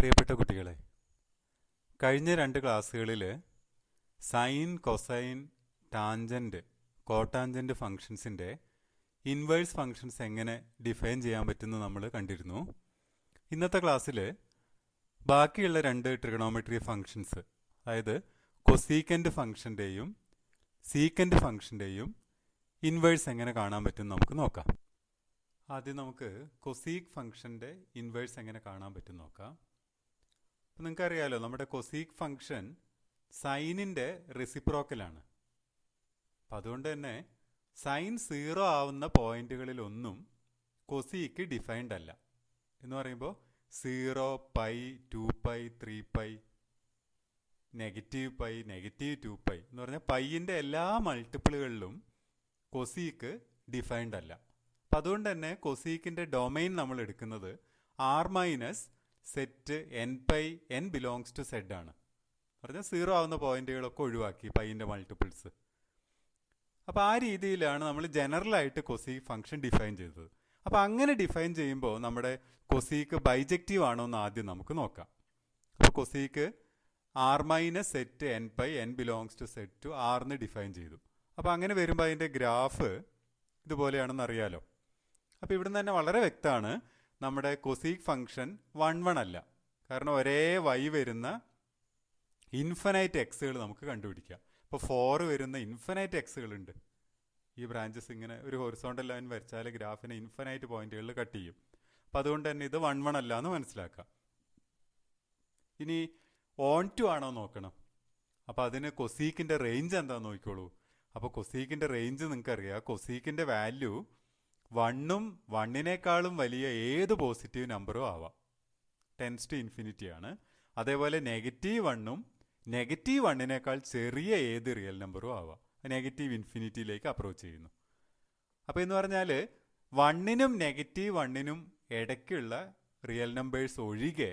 പ്രിയപ്പെട്ട കുട്ടികളെ, കഴിഞ്ഞ 2 ക്ലാസ്സുകളിൽ സൈൻ, കൊസൈൻ, ടാൻജൻറ്റ്, കോട്ടാൻജൻറ്റ് ഫങ്ഷൻസിൻ്റെ ഇൻവേഴ്സ് ഫങ്ഷൻസ് എങ്ങനെ ഡിഫൈൻ ചെയ്യാൻ പറ്റുമെന്ന് നമ്മൾ കണ്ടിരുന്നു. ഇന്നത്തെ ക്ലാസ്സിൽ ബാക്കിയുള്ള 2 ട്രിഗണോമെട്രി ഫങ്ഷൻസ്, അതായത് കൊസീക്കൻറ്റ് ഫങ്ഷൻ്റെയും സീക്കൻറ്റ് ഫങ്ഷൻ്റെയും ഇൻവേഴ്സ് എങ്ങനെ കാണാൻ പറ്റുമെന്ന് നമുക്ക് നോക്കാം. ആദ്യം നമുക്ക് കൊസീക് ഫങ്ഷൻ്റെ ഇൻവേഴ്സ് എങ്ങനെ കാണാൻ പറ്റും നോക്കാം. അപ്പം നിങ്ങൾക്കറിയാലോ, നമ്മുടെ കൊസീക് ഫങ്ഷൻ സൈനിൻ്റെ റെസിപ്രോക്കലാണ്. അപ്പം അതുകൊണ്ട് തന്നെ സൈൻ 0 ആവുന്ന പോയിന്റുകളിലൊന്നും കൊസീക്ക് ഡിഫൈൻഡ് അല്ല. എന്ന് പറയുമ്പോൾ 0, പൈ, 2π, 3π, -π, -2π എന്ന് പറഞ്ഞാൽ പൈയിൻ്റെ എല്ലാ മൾട്ടിപ്പിളുകളിലും കൊസീക്ക് ഡിഫൈൻഡ് അല്ല. അപ്പം അതുകൊണ്ട് തന്നെ കൊസീക്കിൻ്റെ ഡൊമൈൻ നമ്മൾ എടുക്കുന്നത് R minus set n belongs to Z ആണ്. പറഞ്ഞാൽ 0 ആവുന്ന പോയിന്റുകളൊക്കെ ഒഴിവാക്കി പൈൻ്റെ മൾട്ടിപ്പിൾസ്. അപ്പോൾ ആ രീതിയിലാണ് നമ്മൾ ജനറലായിട്ട് കൊസീക്ക് ഫംഗ്ഷൻ ഡിഫൈൻ ചെയ്തത്. അപ്പോൾ അങ്ങനെ ഡിഫൈൻ ചെയ്യുമ്പോൾ നമ്മുടെ കൊസീക്ക് ബൈജക്റ്റീവ് ആണോ എന്ന് ആദ്യം നമുക്ക് നോക്കാം. അപ്പോൾ cosec R minus set n belongs to set to R എന്ന് ഡിഫൈൻ ചെയ്തു. അപ്പോൾ അങ്ങനെ വരുമ്പോൾ അതിൻ്റെ ഗ്രാഫ് ഇതുപോലെയാണെന്ന് അറിയാലോ. അപ്പോൾ ഇവിടുന്ന് തന്നെ വളരെ വ്യക്തമാണ്, നമ്മുടെ കൊസീക് ഫംഗ്ഷൻ 1 അല്ല. കാരണം ഒരേ y വരുന്ന ഇൻഫിനൈറ്റ് എക്സുകൾ നമുക്ക് കണ്ടുപിടിക്കാം. ഇപ്പോൾ 4 വരുന്ന ഇൻഫിനൈറ്റ് എക്സുകളുണ്ട്. ഈ ബ്രാഞ്ചസ് ഇങ്ങനെ ഒരു ഹൊറിസോണ്ടൽ ലൈൻ വരച്ചാൽ ഗ്രാഫിനെ ഇൻഫിനൈറ്റ് പോയിന്റുകളിൽ കട്ട് ചെയ്യും. അപ്പം അതുകൊണ്ട് തന്നെ ഇത് 1 അല്ല എന്ന് മനസ്സിലാക്കാം. ഇനി ഓൺ ടു ആണോ നോക്കണം. അപ്പോൾ അതിന് കൊസീക്കിൻ്റെ റേഞ്ച് എന്താണെന്ന് നോക്കിക്കോളൂ. അപ്പോൾ കൊസീക്കിൻ്റെ റേഞ്ച് നിങ്ങൾക്കറിയാം. കൊസീക്കിൻ്റെ വാല്യൂ 1ഉം 1നേക്കാളും വലിയ ഏത് പോസിറ്റീവ് നമ്പറും ആവാം. ടെൻസ് ടു ഇൻഫിനിറ്റി ആണ്. അതേപോലെ -1ഉം -1നേക്കാൾ ചെറിയ ഏത് റിയൽ നമ്പറും ആവാം. നെഗറ്റീവ് ഇൻഫിനിറ്റിയിലേക്ക് അപ്രോച്ച് ചെയ്യുന്നു. അപ്പോൾ എന്ന് പറഞ്ഞാൽ 1നും -1നും ഇടയ്ക്കുള്ള റിയൽ നമ്പേഴ്സ് ഒഴികെ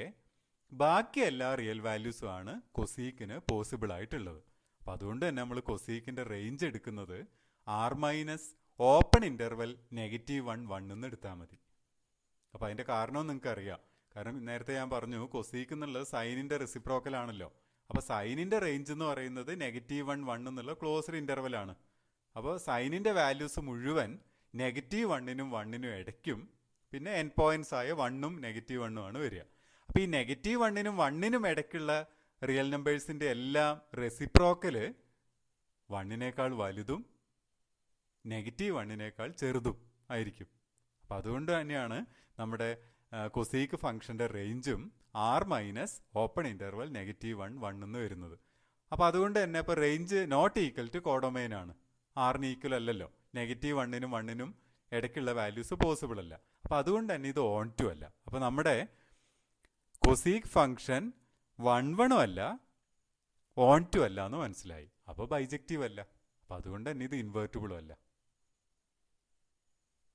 ബാക്കി എല്ലാ റിയൽ വാല്യൂസും ആണ് കൊസീക്കിന് പോസിബിൾ ആയിട്ടുള്ളത്. അപ്പം അതുകൊണ്ട് തന്നെ നമ്മൾ കൊസീക്കിൻ്റെ റേഞ്ച് എടുക്കുന്നത് R മൈനസ് ഓപ്പൺ ഇൻ്റർവെൽ -1 1 എന്ന് എടുത്താൽ മതി. അപ്പോൾ അതിൻ്റെ കാരണം നിങ്ങൾക്ക് അറിയാം. കാരണം നേരത്തെ ഞാൻ പറഞ്ഞു കൊസീക്ക് എന്നുള്ളത് സൈനിൻ്റെ റെസിപ്രോക്കലാണല്ലോ. അപ്പോൾ സൈനിൻ്റെ റേഞ്ച് എന്ന് പറയുന്നത് -1 1 എന്നുള്ള ക്ലോസ്ഡ് ഇൻ്റർവെലാണ്. അപ്പോൾ സൈനിൻ്റെ വാല്യൂസ് മുഴുവൻ -1നും 1നും ഇടയ്ക്കും പിന്നെ എൻ പോയിൻറ്റ്സ് ആയ 1ഉം -1ഉം ആണ് വരിക. അപ്പോൾ ഈ -1നും 1നും ഇടയ്ക്കുള്ള റിയൽ നമ്പേഴ്സിൻ്റെ എല്ലാം റെസിപ്രോക്കല് 1നേക്കാൾ വലുതും -1നേക്കാൾ ചെറുതും ആയിരിക്കും. അപ്പം അതുകൊണ്ട് തന്നെയാണ് നമ്മുടെ കൊസീക്ക് ഫംഗ്ഷൻ്റെ റേഞ്ചും R മൈനസ് ഓപ്പൺ ഇൻ്റർവൽ -1 1 എന്ന് വരുന്നത്. അപ്പോൾ അതുകൊണ്ട് തന്നെ ഇപ്പോൾ range not equal to codomain ആണ്. Rന് ഈക്വൽ അല്ലല്ലോ. -1നും 1നും ഇടയ്ക്കുള്ള വാല്യൂസ് പോസിബിൾ അല്ല. അപ്പോൾ അതുകൊണ്ട് തന്നെ ഇത് ഓൺ ടു അല്ല. അപ്പോൾ നമ്മുടെ കൊസീക്ക് ഫംഗ്ഷൻ 1 അല്ല, ഓൺ ടു അല്ല എന്ന് മനസ്സിലായി. അപ്പോൾ ബൈജക്റ്റീവ് അല്ല. അപ്പോൾ അതുകൊണ്ട് തന്നെ ഇത് ഇൻവേർട്ടിബിളും അല്ല.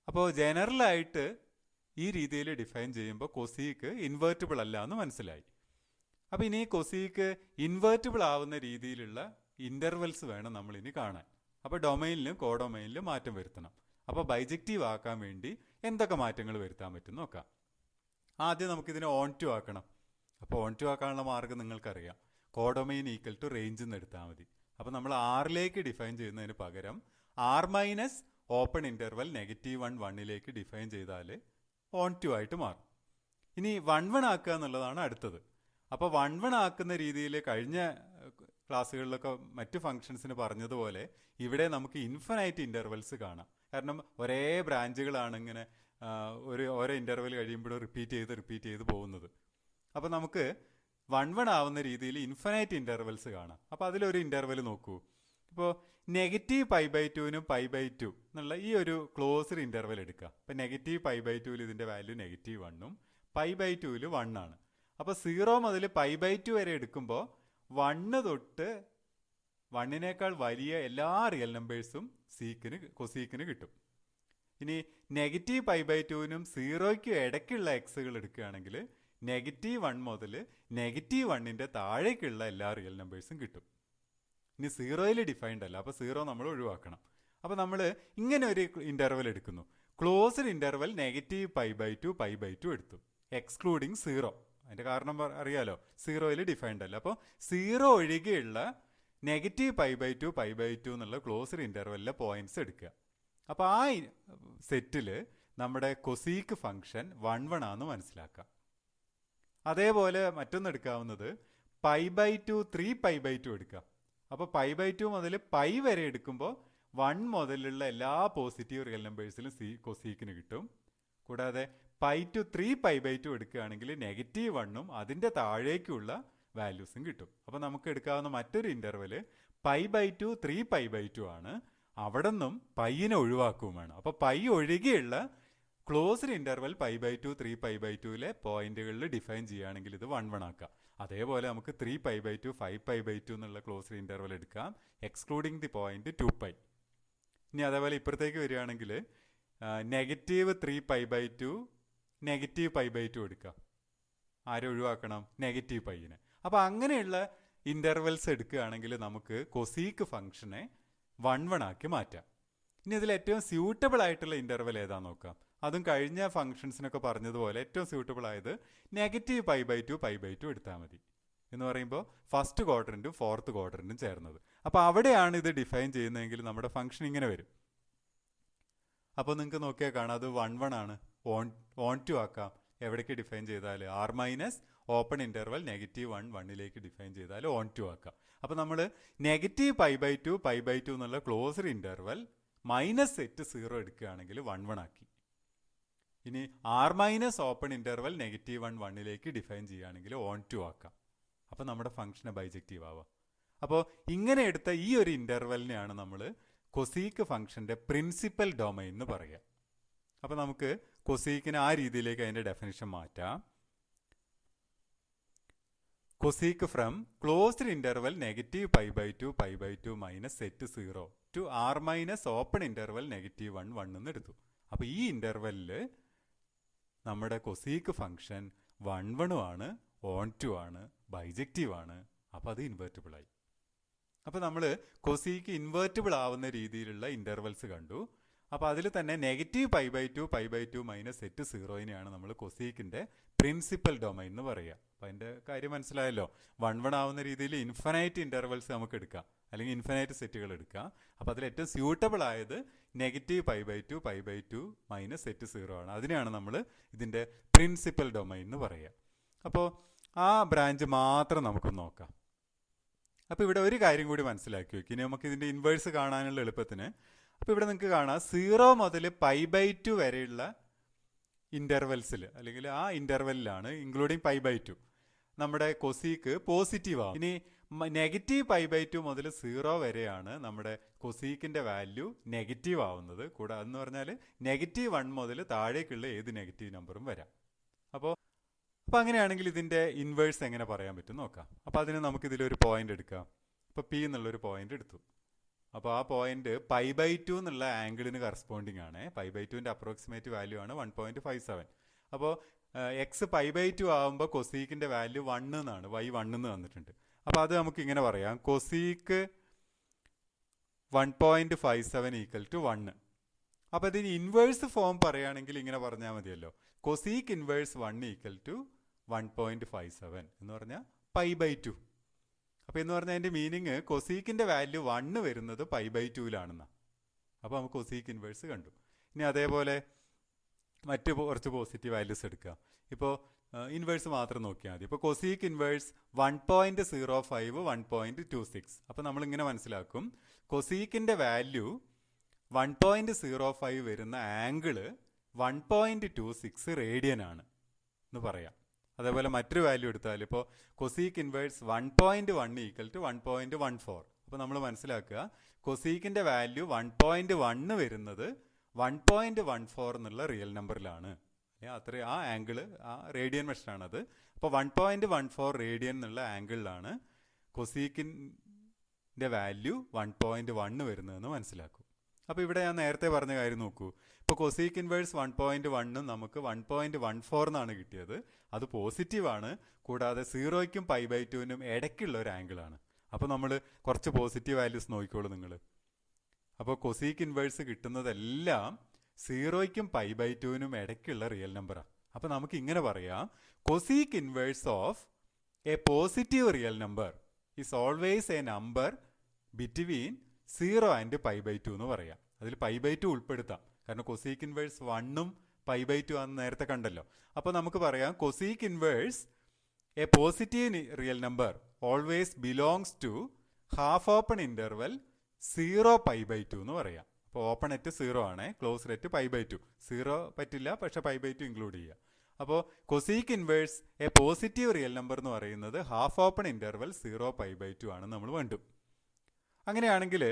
അപ്പോൾ ജനറലായിട്ട് ഈ രീതിയിൽ ഡിഫൈൻ ചെയ്യുമ്പോൾ കൊസീക്ക് ഇൻവേർട്ടിബിൾ അല്ല എന്ന് മനസ്സിലായി. അപ്പോൾ ഇനി കൊസീക്ക് ഇൻവേർട്ടിബിൾ ആവുന്ന രീതിയിലുള്ള ഇൻ്റർവെൽസ് വേണം നമ്മൾ ഇനി കാണാൻ. അപ്പോൾ ഡൊമൈനിലും കോഡൊമൈനിലും മാറ്റം വരുത്തണം. അപ്പോൾ ബൈജക്റ്റീവ് ആക്കാൻ വേണ്ടി എന്തൊക്കെ മാറ്റങ്ങൾ വരുത്താൻ പറ്റും നോക്കാം. ആദ്യം നമുക്കിതിനെ ഓൺ ടു ആക്കണം. അപ്പോൾ ഓൺ ടു ആക്കാനുള്ള മാർഗ്ഗം നിങ്ങൾക്കറിയാം. കോഡൊമൈൻ ഈക്വൽ ടു റേഞ്ച് എന്ന് എടുത്താൽ മതി. അപ്പോൾ നമ്മൾ Rലേക്ക് ഡിഫൈൻ ചെയ്യുന്നതിന് പകരം R മൈനസ് ഓപ്പൺ ഇൻ്റർവൽ -1 1ലേക്ക് ഡിഫൈൻ ചെയ്താൽ ഓൺ ടു ആയിട്ട് മാറും. ഇനി 1 ആക്കുക എന്നുള്ളതാണ് അടുത്തത്. അപ്പോൾ 1 ആക്കുന്ന രീതിയിൽ കഴിഞ്ഞ ക്ലാസ്സുകളിലൊക്കെ മറ്റ് ഫങ്ഷൻസിന് പറഞ്ഞതുപോലെ ഇവിടെ നമുക്ക് ഇൻഫിനൈറ്റ് ഇൻ്റർവെൽസ് കാണാം. കാരണം ഒരേ ബ്രാഞ്ചുകളാണ് ഇങ്ങനെ ഓരോ ഇൻ്റർവെൽ കഴിയുമ്പോഴും റിപ്പീറ്റ് ചെയ്ത് പോകുന്നത്. അപ്പോൾ നമുക്ക് 1 ആവുന്ന രീതിയിൽ ഇൻഫിനൈറ്റ് ഇൻ്റർവെൽസ് കാണാം. അപ്പോൾ അതിലൊരു ഇൻ്റർവെൽ നോക്കൂ. ഇപ്പോൾ -π/2നും π/2 എന്നുള്ള ഈ ഒരു ക്ലോസ്ഡ് ഇൻ്റർവെൽ എടുക്കുക. അപ്പോൾ -π/2ൽ ഇതിൻ്റെ വാല്യൂ -1ഉം π/2ൽ 1 ആണ്. അപ്പോൾ 0 മുതൽ π/2 വരെ എടുക്കുമ്പോൾ 1 തൊട്ട് 1നേക്കാൾ വലിയ എല്ലാ റിയൽ നമ്പേഴ്സും കൊസീക്കിന് കിട്ടും. ഇനി -π/2നും 0യ്ക്കും ഇടയ്ക്കുള്ള എക്സുകൾ എടുക്കുകയാണെങ്കിൽ -1 മുതൽ -1ൻ്റെ താഴേക്കുള്ള എല്ലാ റിയൽ നമ്പേഴ്സും കിട്ടും. ഇനി 0യിൽ ഡിഫൈൻഡ് അല്ല. അപ്പോൾ 0 നമ്മൾ ഒഴിവാക്കണം. അപ്പോൾ നമ്മൾ ഇങ്ങനെ ഒരു ഇൻ്റർവെൽ എടുക്കുന്നു. ക്ലോസ്ഡ് ഇൻ്റർവെൽ -π/2 π/2 എടുത്തു, എക്സ്ക്ലൂഡിങ് 0. അതിൻ്റെ കാരണം അറിയാലോ, സീറോയിൽ ഡിഫൈൻഡ് അല്ല. അപ്പോൾ സീറോ ഒഴികെയുള്ള -π/2 π/2 എന്നുള്ള ക്ലോസ്ഡ് ഇൻ്റർവെല്ലിലെ പോയിന്റ്സ് എടുക്കുക. അപ്പോൾ ആ സെറ്റിൽ നമ്മുടെ കൊസീക്ക് ഫംഗ്ഷൻ 1 ആണെന്ന് മനസ്സിലാക്കാം. അതേപോലെ മറ്റൊന്ന് എടുക്കാവുന്നത് π/2 3π/2 എടുക്കാം. അപ്പോൾ π/2 മുതൽ π വരെ എടുക്കുമ്പോൾ 1 മുതലുള്ള എല്ലാ പോസിറ്റീവ് റിയൽ നമ്പേഴ്സിലും കൊസീക്കിന് കിട്ടും. കൂടാതെ π to 3π/2 എടുക്കുകയാണെങ്കിൽ -1ഉം അതിൻ്റെ താഴേക്കുള്ള വാല്യൂസും കിട്ടും. അപ്പോൾ നമുക്ക് എടുക്കാവുന്ന മറ്റൊരു ഇൻ്റർവെല് π/2 3π/2 ആണ്. അവിടെ നിന്നും പൈനെ ഒഴിവാക്കുകയും വേണം. അപ്പോൾ പൈ ഒഴികെയുള്ള ക്ലോസ്ഡ് ഇൻ്റർവെൽ π/2 3π/2ലെ പോയിന്റുകളിൽ ഡിഫൈൻ ചെയ്യുകയാണെങ്കിൽ ഇത് 1 ആക്കാം. അതേപോലെ നമുക്ക് 3π/2 5π/2 എന്നുള്ള ക്ലോസ്ഡ് ഇൻ്റർവെൽ എടുക്കാം, എക്സ്ക്ലൂഡിങ് ദി പോയിന്റ് 2π. ഇനി അതേപോലെ ഇപ്പുറത്തേക്ക് വരികയാണെങ്കിൽ -3π/2 -π/2 എടുക്കാം. ആരെ ഒഴിവാക്കണം? -πനെ. അപ്പോൾ അങ്ങനെയുള്ള ഇൻ്റർവെൽസ് എടുക്കുകയാണെങ്കിൽ നമുക്ക് കൊസീക്ക് ഫംഗ്ഷനെ 1 ആക്കി മാറ്റാം. ഇനി ഇതിൽ ഏറ്റവും സ്യൂട്ടബിൾ ആയിട്ടുള്ള ഇൻ്റർവെൽ ഏതാണെന്ന് നോക്കാം. അതും കഴിഞ്ഞ ഫംഗ്ഷൻസിനൊക്കെ പറഞ്ഞതുപോലെ ഏറ്റവും സ്യൂട്ടബിൾ ആയത് -π/2 π/2 എടുത്താൽ മതി. എന്ന് പറയുമ്പോൾ ഫസ്റ്റ് ക്വാഡ്രൻറ്റും ഫോർത്ത് ക്വാഡ്രൻറ്റും ചേർന്നത്. അപ്പോൾ അവിടെയാണ് ഇത് ഡിഫൈൻ ചെയ്യുന്നതെങ്കിൽ നമ്മുടെ ഫംഗ്ഷൻ ഇങ്ങനെ വരും. അപ്പോൾ നിങ്ങൾക്ക് നോക്കിയാൽ കാണാം അത് 1 ആണ്. ഓൺ ടു ആക്കാം. എവിടേക്ക് ഡിഫൈൻ ചെയ്താൽ R- ഓപ്പൺ ഇൻ്റർവെൽ -1 1ലേക്ക് ഡിഫൈൻ ചെയ്താൽ ഓൺ ടു ആക്കാം. അപ്പോൾ നമ്മൾ -π/2 π/2 എന്നുള്ള ക്ലോസ്ഡ് ഇൻ്റർവെൽ -സെറ്റ് 0 എടുക്കുകയാണെങ്കിൽ 1 ആക്കി. ഇനി R- ഓപ്പൺ ഇൻ്റർവെൽ -1 1ലേക്ക് ഡിഫൈൻ ചെയ്യുകയാണെങ്കിൽ ഓൺ ടു ആക്കാം. അപ്പോൾ നമ്മുടെ ഫംഗ്ഷനെ ബൈജക്റ്റീവ് ആവാം. അപ്പോൾ ഇങ്ങനെ എടുത്ത ഈ ഒരു ഇൻ്റർവെലിനെയാണ് നമ്മൾ കൊസീക്ക് ഫംഗ്ഷൻ്റെ പ്രിൻസിപ്പൽ ഡൊമൈൻ എന്ന് പറയുക. അപ്പോൾ നമുക്ക് കൊസീക്കിന് ആ രീതിയിലേക്ക് അതിൻ്റെ ഡെഫിനിഷൻ മാറ്റാം. Cosec from closed interval -π/2 π/2 set 0 to R- open interval -1 1 എന്ന് എടുത്തു. അപ്പോൾ ഈ ഇൻ്റർവെല്ലിൽ നമ്മുടെ കൊസീക്ക് ഫംഗ്ഷൻ 1 ആണ്, ഓൺ ടു ആണ്, ബൈജക്റ്റീവ് ആണ്. അപ്പോൾ അത് ഇൻവേർട്ടിബിൾ ആയി. അപ്പോൾ നമ്മൾ കൊസീക്ക് ഇൻവേർട്ടിബിൾ ആവുന്ന രീതിയിലുള്ള ഇൻ്റർവെൽസ് കണ്ടു. അപ്പോൾ അതിൽ തന്നെ -π/2 π/2 സെറ്റ് 0നെയാണ് നമ്മൾ കൊസീക്കിൻ്റെ പ്രിൻസിപ്പൽ ഡൊമൈൻ എന്ന് പറയുക. അപ്പോൾ അതിൻ്റെ കാര്യം മനസ്സിലായല്ലോ. 1 ആവുന്ന രീതിയിൽ ഇൻഫിനൈറ്റ് ഇൻ്റർവെൽസ് നമുക്ക് എടുക്കാം, അല്ലെങ്കിൽ ഇൻഫിനൈറ്റ് സെറ്റുകൾ എടുക്കാം. അപ്പോൾ അതിൽ ഏറ്റവും സ്യൂട്ടബിൾ ആയത് -π/2 π/2 സെറ്റ് 0 ആണ്. അതിനെയാണ് നമ്മൾ ഇതിൻ്റെ പ്രിൻസിപ്പൽ ഡൊമൈൻ എന്ന് പറയുക. അപ്പോൾ ആ ബ്രാഞ്ച് മാത്രം നമുക്ക് നോക്കാം. അപ്പോൾ ഇവിടെ ഒരു കാര്യം കൂടി മനസ്സിലാക്കി വെക്കും. ഇനി നമുക്ക് ഇതിൻ്റെ ഇൻവേഴ്സ് കാണാനുള്ള എളുപ്പത്തിന്. അപ്പോൾ ഇവിടെ നിങ്ങൾക്ക് കാണാം 0 മുതൽ π/2 വരെയുള്ള ഇൻ്റർവെൽസിൽ, അല്ലെങ്കിൽ ആ ഇൻ്റർവെല്ലിലാണ് ഇൻക്ലൂഡിങ് π/2 നമ്മുടെ കൊസീക്ക് പോസിറ്റീവ് ആവും. ഇനി -π/2 മുതൽ 0 വരെയാണ് നമ്മുടെ കൊസീക്കിൻ്റെ വാല്യൂ നെഗറ്റീവ് ആവുന്നത്. കൂടാതെ എന്ന് പറഞ്ഞാൽ -1 മുതൽ താഴേക്കുള്ള ഏത് നെഗറ്റീവ് നമ്പറും വരാം. അപ്പോൾ അങ്ങനെയാണെങ്കിൽ ഇതിൻ്റെ ഇൻവേഴ്സ് എങ്ങനെ പറയാൻ പറ്റും നോക്കാം. അപ്പോൾ അതിന് നമുക്കിതിലൊരു പോയിന്റ് എടുക്കാം. ഇപ്പോൾ P എന്നുള്ളൊരു പോയിന്റ് എടുത്തു. അപ്പോൾ ആ പോയിന്റ് π/2 എന്നുള്ള ആംഗിളിന് കറസ്പോണ്ടിങ് ആണ്. π/2ൻ്റെ അപ്രോക്സിമേറ്റ് വാല്യൂ ആണ് 1.57. അപ്പോൾ എക്സ് π/2 ആകുമ്പോൾ കൊസീക്കിൻ്റെ വാല്യൂ 1 എന്നാണ്, y 1 എന്ന് വന്നിട്ടുണ്ട്. അപ്പോൾ അത് നമുക്ക് ഇങ്ങനെ പറയാം, കൊസീക്ക് 1.57 = 1. അപ്പോൾ ഇതിന് ഇൻവേഴ്സ് ഫോം പറയുകയാണെങ്കിൽ ഇങ്ങനെ പറഞ്ഞാൽ മതിയല്ലോ, കൊസീക്ക് ഇൻവേഴ്സ് 1 = 1.57 എന്ന് പറഞ്ഞാൽ π/2. അപ്പോൾ എന്ന് പറഞ്ഞാൽ അതിൻ്റെ മീനിങ് കൊസീക്കിൻ്റെ വാല്യൂ 1 വരുന്നത് π/2ലാണെന്നാണ്. അപ്പോൾ നമുക്ക് കൊസീക്ക് ഇൻവേഴ്സ് കണ്ടു. ഇനി അതേപോലെ മറ്റ് കുറച്ച് പോസിറ്റീവ് വാല്യൂസ് എടുക്കുക. ഇപ്പോൾ ഇൻവേഴ്സ് മാത്രം നോക്കിയാൽ മതി. ഇപ്പോൾ കൊസീക്ക് ഇൻവേഴ്സ് 1.05 1.26. അപ്പോൾ നമ്മളിങ്ങനെ മനസ്സിലാക്കും, കൊസീക്കിൻ്റെ വാല്യൂ 1.05 വരുന്ന ആംഗിള് 1.26 റേഡിയൻ ആണ് എന്ന് പറയാം. അതേപോലെ മറ്റൊരു വാല്യൂ എടുത്താൽ ഇപ്പോൾ കൊസീക്ക് ഇൻവേഴ്സ് 1.1 = 1.14. അപ്പോൾ നമ്മൾ മനസ്സിലാക്കുക, കൊസീക്കിൻ്റെ വാല്യൂ 1.1 വരുന്നത് 1.14 എന്നുള്ള റിയൽ നമ്പറിലാണ്. അത്രയും ആ ആംഗിള് ആ റേഡിയൻ മെഷറാണത്. അപ്പോൾ 1.14 റേഡിയൻ എന്നുള്ള ആംഗിളിലാണ് കൊസീക്കിൻ്റെ വാല്യൂ 1.1 വരുന്നതെന്ന് മനസ്സിലാക്കും. അപ്പോൾ ഇവിടെ ഞാൻ നേരത്തെ പറഞ്ഞ കാര്യം നോക്കൂ. ഇപ്പോൾ കൊസീക്ക് ഇൻവേഴ്സ് 1.1 നമുക്ക് 1.14 എന്നാണ് കിട്ടിയത്. അത് പോസിറ്റീവാണ്. കൂടാതെ 0ക്കും π/2നും ഇടയ്ക്കുള്ള ഒരു ആംഗിളാണ്. അപ്പോൾ നമ്മൾ കുറച്ച് പോസിറ്റീവ് വാല്യൂസ് നോക്കിക്കോളൂ നിങ്ങൾ. അപ്പോൾ കൊസീക്ക് ഇൻവേഴ്സ് കിട്ടുന്നതെല്ലാം 0ക്കും π/2നും ഇടയ്ക്കുള്ള റിയൽ നമ്പറാണ്. അപ്പോൾ നമുക്ക് ഇങ്ങനെ പറയാം, cosec inverse of a positive real number is always a number between 0 and π/2 എന്ന് പറയാം. അതിൽ π/2 ഉൾപ്പെടുത്താം, കാരണം കൊസീക്ക് ഇൻവേഴ്സ് 1ഉം π/2 ആണെന്ന് നേരത്തെ കണ്ടല്ലോ. അപ്പോൾ നമുക്ക് പറയാം cosec inverse a positive real number always belongs to half open interval 0 π/2 എന്ന് പറയാം. അപ്പോൾ ഓപ്പൺ അറ്റ് 0 ആണ്, ക്ലോസ് അറ്റ് π/2. 0 പറ്റില്ല, പക്ഷെ π/2 ഇൻക്ലൂഡ് ചെയ്യുക. അപ്പോൾ cosec inverse a positive real number എന്ന് പറയുന്നത് ഹാഫ് ഓപ്പൺ ഇന്റർവൽ 0 π/2 ആണ് നമ്മൾ വേണ്ടു. അങ്ങനെയാണെങ്കിൽ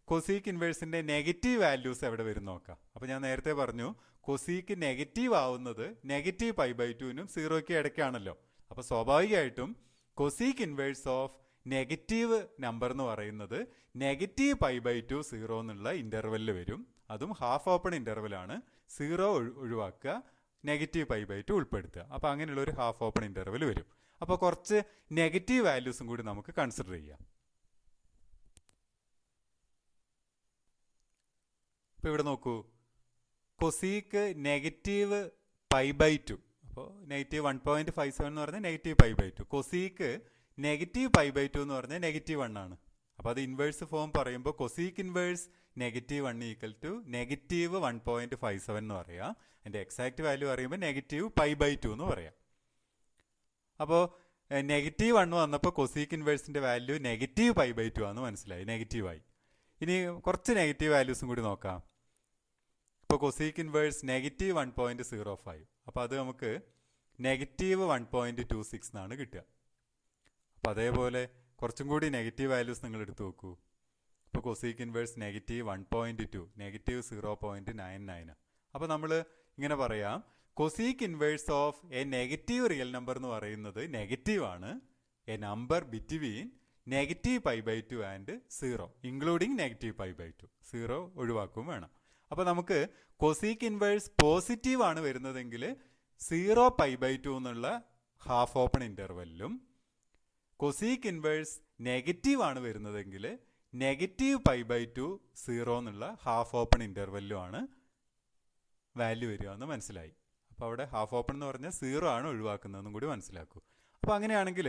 കൊസീക്ക് ഇൻവേഴ്സിന്റെ നെഗറ്റീവ് വാല്യൂസ് എവിടെ വരും നോക്കാം. അപ്പോൾ ഞാൻ നേരത്തെ പറഞ്ഞു കൊസീക്ക് നെഗറ്റീവ് ആവുന്നത് നെഗറ്റീവ് π/2നും 0യ്ക്കും ഇടയ്ക്കാണല്ലോ. അപ്പോൾ സ്വാഭാവികമായിട്ടും cosec inverse of negative number എന്ന് പറയുന്നത് നെഗറ്റീവ് π/2 0 എന്നുള്ള ഇന്റർവെല്ലിൽ വരും. അതും ഹാഫ് ഓപ്പൺ ഇന്റർവെലാണ്. 0 ഒഴിവാക്കുക, നെഗറ്റീവ് π/2 ഉൾപ്പെടുത്തുക. അപ്പോൾ അങ്ങനെയുള്ള ഒരു ഹാഫ് ഓപ്പൺ ഇന്റർവെൽ വരും. അപ്പോൾ കുറച്ച് നെഗറ്റീവ് വാല്യൂസും കൂടി നമുക്ക് കൺസിഡർ ചെയ്യാം. ഇപ്പോൾ ഇവിടെ നോക്കൂ, കൊസീക്ക് നെഗറ്റീവ് π/2, അപ്പോൾ നെഗറ്റീവ് 1.57 എന്ന് പറഞ്ഞാൽ നെഗറ്റീവ് π/2. കൊസീക്ക് നെഗറ്റീവ് π/2 എന്ന് പറഞ്ഞാൽ നെഗറ്റീവ് 1 ആണ്. അപ്പോൾ അത് ഇൻവേഴ്സ് ഫോം പറയുമ്പോൾ cosec inverse negative 1 equal to negative 1.57 എന്ന് പറയാം. അതിൻ്റെ എക്സാക്ട് വാല്യൂ പറയുമ്പോൾ നെഗറ്റീവ് π/2 എന്ന് പറയാം. അപ്പോൾ നെഗറ്റീവ് 1 വന്നപ്പോൾ കൊസീക്ക് ഇൻവേഴ്സിൻ്റെ വാല്യൂ നെഗറ്റീവ് π/2 ആണെന്ന് മനസ്സിലായി, നെഗറ്റീവായി. ഇനി കുറച്ച് നെഗറ്റീവ് വാല്യൂസും കൂടി നോക്കാം. ഇപ്പോൾ കൊസീക്ക് ഇൻവേഴ്സ് നെഗറ്റീവ് 1.05, അപ്പോൾ അത് നമുക്ക് നെഗറ്റീവ് 1.26 എന്നാണ് കിട്ടുക. അപ്പോൾ അതേപോലെ കുറച്ചും കൂടി നെഗറ്റീവ് വാല്യൂസ് നിങ്ങൾ എടുത്തു നോക്കൂ. ഇപ്പോൾ കൊസീക്ക് ഇൻവേഴ്സ് നെഗറ്റീവ് 1.2, നെഗറ്റീവ് 0.99. അപ്പോൾ നമ്മൾ ഇങ്ങനെ പറയാം, cosec inverse of a negative real number എന്ന് പറയുന്നത് നെഗറ്റീവ് ആണ്, a number between negative π/2 and 0 including negative π/2. 0 ഒഴിവാക്കും വേണം. അപ്പോൾ നമുക്ക് കൊസീക്ക് ഇൻവേഴ്സ് പോസിറ്റീവ് ആണ് വരുന്നതെങ്കിൽ 0 π/2 എന്നുള്ള ഹാഫ് ഓപ്പൺ ഇന്റർവെല്ലിലും, കൊസീക്ക് ഇൻവേഴ്സ് നെഗറ്റീവ് ആണ് വരുന്നതെങ്കിൽ നെഗറ്റീവ് π/2 0 എന്നുള്ള ഹാഫ് ഓപ്പൺ ഇന്റർവെല്ലുമാണ് വാല്യൂ വരിക എന്ന് മനസ്സിലായി. അപ്പോൾ അവിടെ ഹാഫ് ഓപ്പൺ എന്ന് പറഞ്ഞാൽ 0 ആണ് ഒഴിവാക്കുന്നതെന്നും കൂടി മനസ്സിലാക്കൂ. അപ്പോൾ അങ്ങനെയാണെങ്കിൽ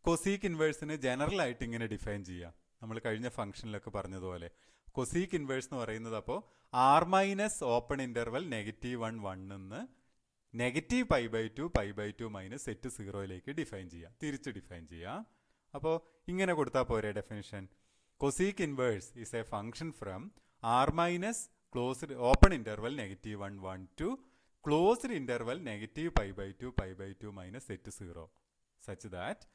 കൊസീക്ക് ഇൻവേഴ്സിന് ജനറൽ ആയിട്ട് ഇങ്ങനെ ഡിഫൈൻ ചെയ്യാം. നമ്മൾ കഴിഞ്ഞ ഫംഗ്ഷനിലൊക്കെ പറഞ്ഞതുപോലെ കൊസീക്ക് ഇൻവേഴ്സ് എന്ന് പറയുന്നത് അപ്പോൾ r minus open interval negative 1 1 നിന്ന് നെഗറ്റീവ് π/2 മൈനസ് സെറ്റ് 0യിലേക്ക് ഡിഫൈൻ ചെയ്യാം, തിരിച്ച് ഡിഫൈൻ ചെയ്യാം. അപ്പോൾ ഇങ്ങനെ കൊടുത്താൽ പോരെ definition. Cosec inverse is a function from r minus closed open interval negative 1 1 to closed interval negative π/2 minus set 0 such that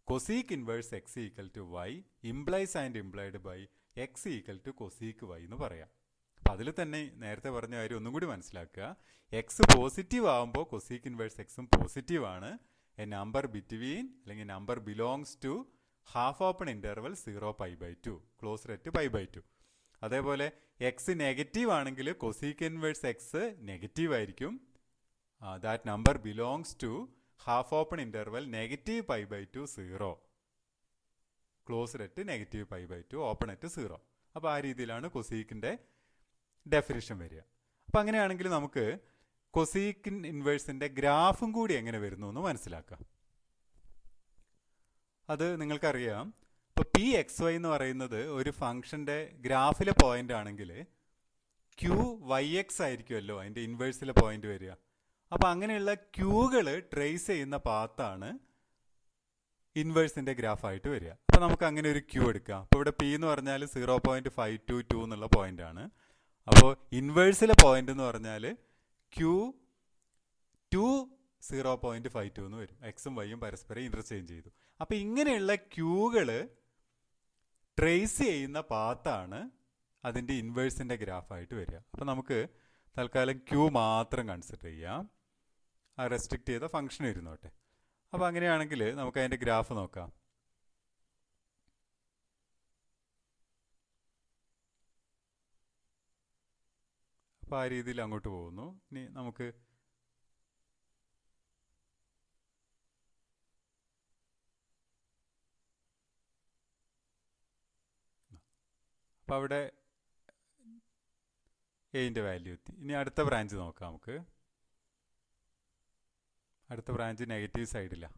cosec inverse x equal to y implies and implied by x equal to cosec y എന്ന് പറയാം. അപ്പം അതിൽ തന്നെ നേരത്തെ പറഞ്ഞ കാര്യം ഒന്നും കൂടി മനസ്സിലാക്കുക. എക്സ് പോസിറ്റീവ് ആകുമ്പോൾ കൊസീക്ക് ഇൻവേഴ്സ് എക്സും പോസിറ്റീവ് ആണ്. എ നമ്പർ ബിറ്റ്വീൻ അല്ലെങ്കിൽ number belongs to half open interval 0 π/2 close at π/2. അതേപോലെ എക്സ് നെഗറ്റീവ് ആണെങ്കിൽ കൊസീക്ക് ഇൻവേഴ്സ് എക്സ് നെഗറ്റീവ് ആയിരിക്കും. That number belongs to half open interval negative π/2 0 close at negative π/2 open at 0. അപ്പോൾ ആ രീതിയിലാണ് കൊസീക്കിൻ്റെ definition വരിക. അപ്പം അങ്ങനെയാണെങ്കിൽ നമുക്ക് കൊസീക്ക് ഇൻവേഴ്സിൻ്റെ ഗ്രാഫും കൂടി എങ്ങനെ വരുന്നു എന്ന് മനസ്സിലാക്കാം. അത് നിങ്ങൾക്കറിയാം, ഇപ്പോൾ p(xy) എന്ന് പറയുന്നത് ഒരു ഫംഗ്ഷൻ്റെ ഗ്രാഫിലെ പോയിന്റ് ആണെങ്കിൽ qyx ആയിരിക്കുമല്ലോ അതിൻ്റെ ഇൻവേഴ്സിലെ പോയിന്റ് വരിക. അപ്പോൾ അങ്ങനെയുള്ള ക്യൂകൾ ട്രേസ് ചെയ്യുന്ന പാത്താണ് ഇൻവേഴ്സിൻ്റെ ഗ്രാഫായിട്ട് വരിക. അപ്പോൾ നമുക്ക് അങ്ങനെ ഒരു ക്യൂ എടുക്കാം. അപ്പോൾ ഇവിടെ p എന്ന് പറഞ്ഞാൽ 0.522 എന്നുള്ള പോയിന്റാണ്. അപ്പോൾ ഇൻവേഴ്സിലെ പോയിന്റ് എന്ന് പറഞ്ഞാൽ Q2 0.52 എന്ന് വരും. എക്സും വൈയും പരസ്പരം ഇന്റർചേഞ്ച് ചെയ്തു. അപ്പോൾ ഇങ്ങനെയുള്ള ക്യൂകൾ ട്രേസ് ചെയ്യുന്ന പാത്താണ് അതിൻ്റെ ഇൻവേഴ്സിൻ്റെ ഗ്രാഫായിട്ട് വരിക. അപ്പോൾ നമുക്ക് തൽക്കാലം ക്യൂ മാത്രം കൺസിഡർ ചെയ്യാം. ആ റെസ്ട്രിക്റ്റ് ചെയ്ത ഫംഗ്ഷൻ ഇരുന്നോട്ടെ. അപ്പോൾ അങ്ങനെയാണെങ്കിൽ നമുക്ക് അതിൻ്റെ ഗ്രാഫ് നോക്കാം. അപ്പോൾ ആ രീതിയിൽ അങ്ങോട്ട് പോകുന്നു. ഇനി നമുക്ക് അപ്പോൾ അവിടെ എയിൻ്റെ വാല്യൂ എത്തി. ഇനി അടുത്ത ബ്രാഞ്ച് നോക്കാം നമുക്ക്. അടുത്ത ബ്രാഞ്ച് നെഗറ്റീവ് സൈഡിലാണ്.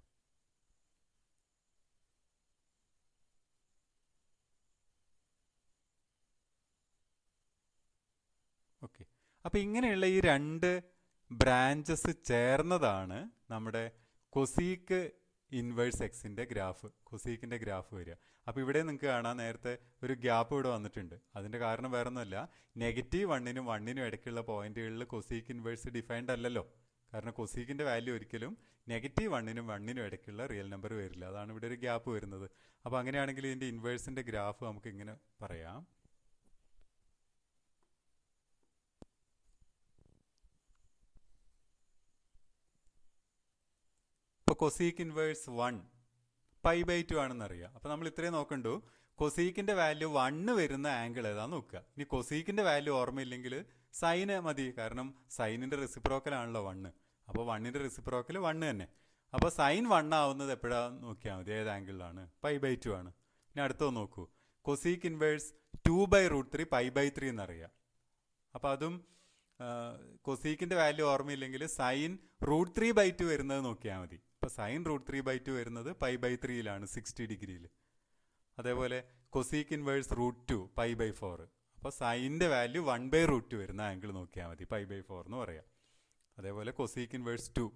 ഓക്കെ, അപ്പോൾ ഇങ്ങനെയുള്ള ഈ രണ്ട് ബ്രാഞ്ചസ് ചേർന്നതാണ് നമ്മുടെ കൊസീക്ക് ഇൻവേഴ്സ് എക്സിൻ്റെ ഗ്രാഫ്, കൊസീക്കിൻ്റെ ഗ്രാഫ് വരിക. അപ്പോൾ ഇവിടെ നിങ്ങൾക്ക് കാണാം നേരത്തെ ഒരു ഗ്യാപ്പ് ഇവിടെ വന്നിട്ടുണ്ട്. അതിൻ്റെ കാരണം വേറെ ഒന്നുമല്ല, -1നും 1നും ഇടയ്ക്കുള്ള പോയിന്റുകളിൽ കൊസീക്ക് ഇൻവേഴ്സ് ഡിഫൈൻഡ് അല്ലല്ലോ. കാരണം കൊസീക്കിൻ്റെ വാല്യൂ ഒരിക്കലും -1നും 1നും ഇടയ്ക്കുള്ള റിയൽ നമ്പർ വരില്ല. അതാണ് ഇവിടെ ഒരു ഗ്യാപ്പ് വരുന്നത്. അപ്പോൾ അങ്ങനെയാണെങ്കിൽ ഇതിൻ്റെ ഇൻവേഴ്സിൻ്റെ ഗ്രാഫ് നമുക്ക് ഇങ്ങനെ പറയാം. ഇപ്പോൾ കൊസീക്ക് ഇൻവേഴ്സ് 1 π/2 ആണെന്നറിയാം. അപ്പോൾ നമ്മൾ ഇത്രയും നോക്കണ്ടു, കൊസീക്കിൻ്റെ വാല്യൂ 1 വരുന്ന ആംഗിൾ ഏതാന്ന് നോക്കുക. ഇനി കൊസീക്കിൻ്റെ വാല്യൂ ഓർമ്മയില്ലെങ്കിൽ സൈന് മതി, കാരണം സൈനിൻ്റെ റെസിപ്രോക്കലാണല്ലോ 1. അപ്പോൾ 1ൻ്റെ റെസിപ്രോക്കൽ 1 തന്നെ. അപ്പോൾ സൈൻ 1 ആവുന്നത് എപ്പോഴാന്ന് നോക്കിയാൽ മതി, ഏത് ആംഗിളിലാണ്, π/2 ആണ്. ഇനി അടുത്തൊന്ന് നോക്കൂ, കൊസീക്ക് ഇൻവേഴ്സ് 2/√3 π/3 എന്നറിയാം. അപ്പോൾ അതും കൊസീക്കിൻ്റെ വാല്യൂ ഓർമ്മയില്ലെങ്കിൽ സൈൻ √3/2 വരുന്നത് നോക്കിയാൽ മതി. ഇപ്പോൾ സൈൻ √3/2 വരുന്നത് π/3യിലാണ്, 60 ഡിഗ്രിയിൽ. അതേപോലെ കൊസീക്ക് ഇൻവേഴ്സ് √2 π/4. അപ്പോൾ സൈനിൻ്റെ വാല്യൂ 1/√2 വരുന്ന ആംഗിൾ നോക്കിയാൽ മതി, π/4 എന്ന് പറയാം. അതേപോലെ കൊസീക്ക് ഇൻവേഴ്സ് 2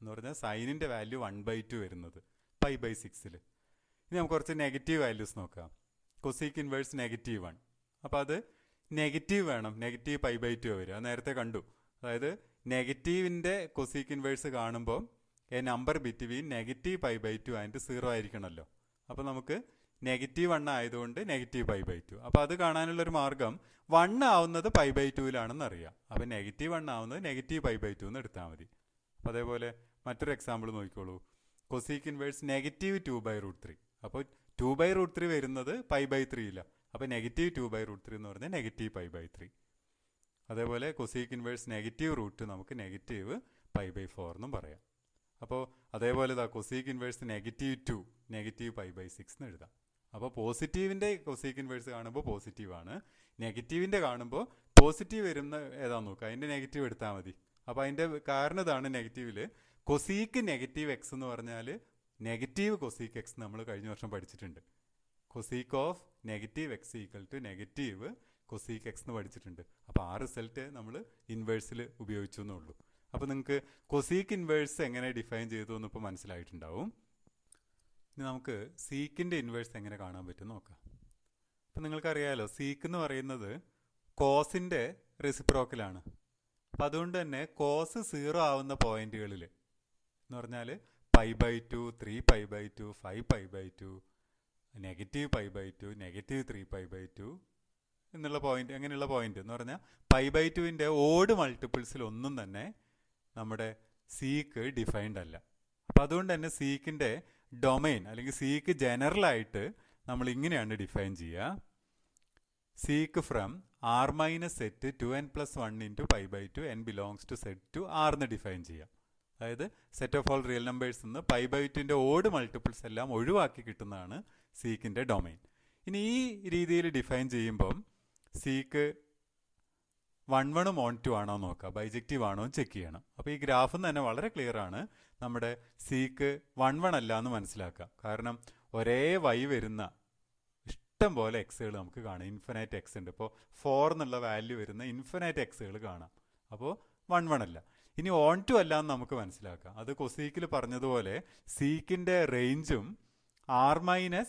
എന്ന് പറഞ്ഞാൽ സൈനിൻ്റെ വാല്യൂ 1/2 വരുന്നത് π/6ൽ. ഇനി നമുക്ക് കുറച്ച് നെഗറ്റീവ് വാല്യൂസ് നോക്കാം. Cosec inverse -1. അപ്പോൾ അത് നെഗറ്റീവ് വേണം, -π/2 വരിക. അത് നേരത്തെ കണ്ടു. അതായത് നെഗറ്റീവിൻ്റെ കൊസീക്ക് ഇൻവേഴ്സ് കാണുമ്പോൾ എ നമ്പർ ബിറ്റ്വീൻ -π/2 ആൻഡ് 0 ആയിരിക്കണമല്ലോ. അപ്പോൾ നമുക്ക് -1 ആയതുകൊണ്ട് -π/2. അപ്പോൾ അത് കാണാനുള്ളൊരു മാർഗം 1 ആവുന്നത് π/2ലാണെന്ന് അറിയാം. അപ്പോൾ -1 ആവുന്നത് -π/2 എന്ന് എടുത്താൽ മതി. അപ്പോൾ അതേപോലെ മറ്റൊരു എക്സാമ്പിൾ നോക്കിക്കോളൂ, കൊസീക്ക് ഇൻവേഴ്സ് -2/√3. അപ്പോൾ 2/√3 വരുന്നത് π/3യിലാണ്. അപ്പോൾ -2/√3 എന്ന് പറഞ്ഞാൽ -π/3. അതേപോലെ കൊസീക്ക് ഇൻവേഴ്സ് -√2 നമുക്ക് -π/4 എന്നും പറയാം. അപ്പോൾ അതേപോലെ കൊസീക്ക് ഇൻവേഴ്സ് -2 -π/6 എന്ന് എഴുതാം. അപ്പോൾ പോസിറ്റീവിൻ്റെ കൊസീക്ക് ഇൻവേഴ്സ് കാണുമ്പോൾ പോസിറ്റീവാണ്, നെഗറ്റീവിൻ്റെ കാണുമ്പോൾ പോസിറ്റീവ് വരുന്ന ഏതാന്ന് നോക്കുക, അതിൻ്റെ നെഗറ്റീവ് എടുത്താൽ മതി. അപ്പോൾ അതിൻ്റെ കാരണം ഇതാണ്, നെഗറ്റീവിൽ കൊസീക്ക് -x എന്ന് പറഞ്ഞാൽ നെഗറ്റീവ് കൊസീക്ക് എക്സ് നമ്മൾ കഴിഞ്ഞ വർഷം പഠിച്ചിട്ടുണ്ട്. Cosec of -x negative cosec X എന്ന് പഠിച്ചിട്ടുണ്ട്. അപ്പോൾ ആ റിസൾട്ട് നമ്മൾ ഇൻവേഴ്സിൽ ഉപയോഗിച്ചു എന്നുള്ളൂ. അപ്പോൾ നിങ്ങൾക്ക് കൊസീക്ക് ഇൻവേഴ്സ് എങ്ങനെ ഡിഫൈൻ ചെയ്തു എന്നിപ്പോൾ മനസ്സിലായിട്ടുണ്ടാവും. ഇനി നമുക്ക് സീക്കിൻ്റെ ഇൻവേഴ്സ് എങ്ങനെ കാണാൻ പറ്റും നോക്കാം. അപ്പം നിങ്ങൾക്കറിയാമല്ലോ, സീക്ക് എന്ന് പറയുന്നത് കോസിൻ്റെ റെസിപ്രോക്കലാണ്. അപ്പം അതുകൊണ്ട് തന്നെ കോസ് 0 ആവുന്ന പോയിന്റുകളിൽ എന്ന് പറഞ്ഞാൽ π/2, 3π/2, 5π/2, -π/2, -3π/2 എന്നുള്ള പോയിന്റ്, അങ്ങനെയുള്ള പോയിന്റ് എന്ന് പറഞ്ഞാൽ π/2ൻ്റെ ഓഡ് മൾട്ടിപ്പിൾസിൽ ഒന്നും തന്നെ നമ്മുടെ സീക്ക് ഡിഫൈൻഡ് അല്ല. അപ്പം അതുകൊണ്ട് തന്നെ സീക്കിൻ്റെ ഡൊമൈൻ അല്ലെങ്കിൽ സീക്ക് ജനറലായിട്ട് നമ്മൾ ഇങ്ങനെയാണ് ഡിഫൈൻ ചെയ്യുക. Sec from r- set 2n+1 × π/2 n belongs to set to r എന്ന് ഡിഫൈൻ ചെയ്യാം. അതായത് set of all real numbers എന്ന് π/2ൻ്റെ ഓഡ് മൾട്ടിപ്പിൾസ് എല്ലാം ഒഴിവാക്കി കിട്ടുന്നതാണ് സീക്കിൻ്റെ ഡൊമൈൻ. ഇനി ഈ രീതിയിൽ ഡിഫൈൻ ചെയ്യുമ്പം സീക്ക് 1 1 ആണോ നോക്കുക, ബൈജക്റ്റീവ് ആണോ ചെക്ക് ചെയ്യണം. അപ്പോൾ ഈ ഗ്രാഫിൽ നിന്ന് തന്നെ വളരെ ക്ലിയർ ആണ് നമ്മുടെ സീക്ക് 1 അല്ല എന്ന് മനസ്സിലാക്കുക. കാരണം ഒരേ y വരുന്ന ഇഷ്ടം പോലെ എക്സുകൾ നമുക്ക് കാണാം, ഇൻഫിനൈറ്റ് എക്സ് ഉണ്ട്. ഇപ്പോൾ 4 എന്നുള്ള വാല്യൂ വരുന്ന ഇൻഫിനൈറ്റ് എക്സുകൾ കാണാം. അപ്പോൾ 1 അല്ല. ഇനി 2 അല്ല എന്ന് നമുക്ക് മനസ്സിലാക്കാം. അത് കൊസീക്കിൽ പറഞ്ഞതുപോലെ സീക്കിൻ്റെ റേഞ്ചും r-